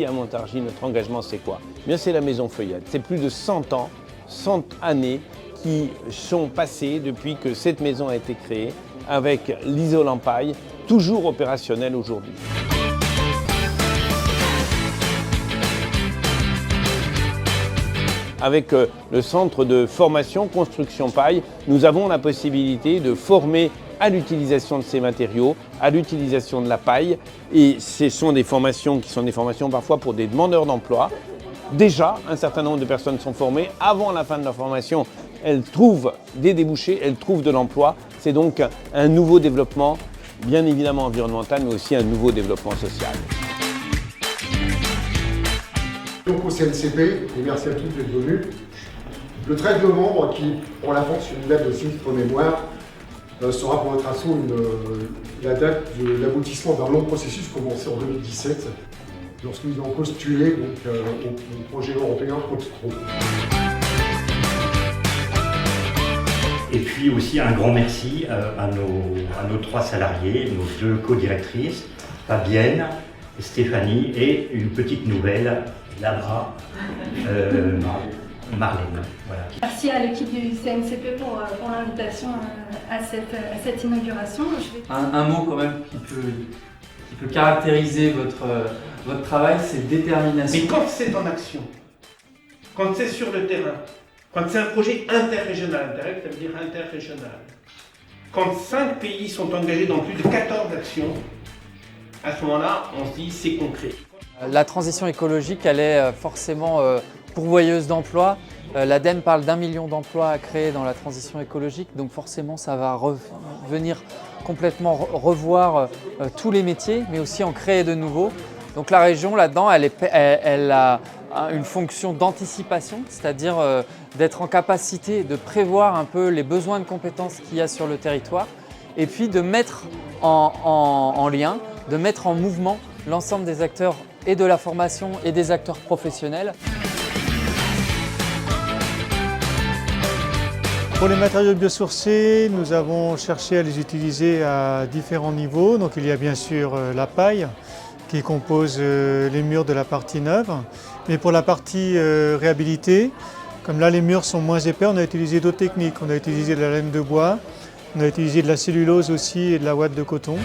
à Montargis, notre engagement, c'est quoi? Eh bien, c'est la maison Feuillade. C'est plus de 100 ans, 100 années qui sont passées depuis que cette maison a été créée, avec l'Isolampaille, toujours opérationnel aujourd'hui. Avec le centre de formation Construction Paille, nous avons la possibilité de former à l'utilisation de ces matériaux, à l'utilisation de la paille. Et ce sont des formations qui sont des formations parfois pour des demandeurs d'emploi. Déjà, un certain nombre de personnes sont formées. Avant la fin de leur formation, elles trouvent des débouchés, elles trouvent de l'emploi. C'est donc un nouveau développement, bien évidemment environnemental, mais aussi un nouveau développement social. Donc au CNCP, et merci à tous d'être venus. Le 13 novembre, qui pour la France une date de sinistre mémoire, sera pour notre asso la date de l'aboutissement d'un long processus commencé en 2017, lorsque nous avons postulé au projet européen Haute-Trot. Et puis aussi un grand merci à nos 3 salariés, nos 2 co-directrices, Fabienne, Stéphanie et une petite nouvelle, là-bas, Marlène. Voilà. Merci à l'équipe du CNCP pour l'invitation à cette inauguration. Un mot quand même qui peut caractériser votre travail, c'est détermination. Mais quand c'est en action, quand c'est sur le terrain, quand c'est un projet interrégional, Interreg, ça veut dire interrégional, quand 5 pays sont engagés dans plus de 14 actions, à ce moment-là, on se dit c'est concret. La transition écologique, elle est forcément pourvoyeuse d'emplois. L'ADEME parle d'1 million d'emplois à créer dans la transition écologique, donc forcément ça va venir complètement revoir tous les métiers, mais aussi en créer de nouveaux. Donc la région là-dedans, elle a une fonction d'anticipation, c'est-à-dire d'être en capacité de prévoir un peu les besoins de compétences qu'il y a sur le territoire, et puis de mettre en lien, de mettre en mouvement l'ensemble des acteurs et de la formation et des acteurs professionnels. Pour les matériaux biosourcés, nous avons cherché à les utiliser à différents niveaux. Donc il y a bien sûr la paille qui compose les murs de la partie neuve. Mais pour la partie réhabilitée, comme là les murs sont moins épais, on a utilisé d'autres techniques. On a utilisé de la laine de bois, on a utilisé de la cellulose aussi et de la ouate de coton.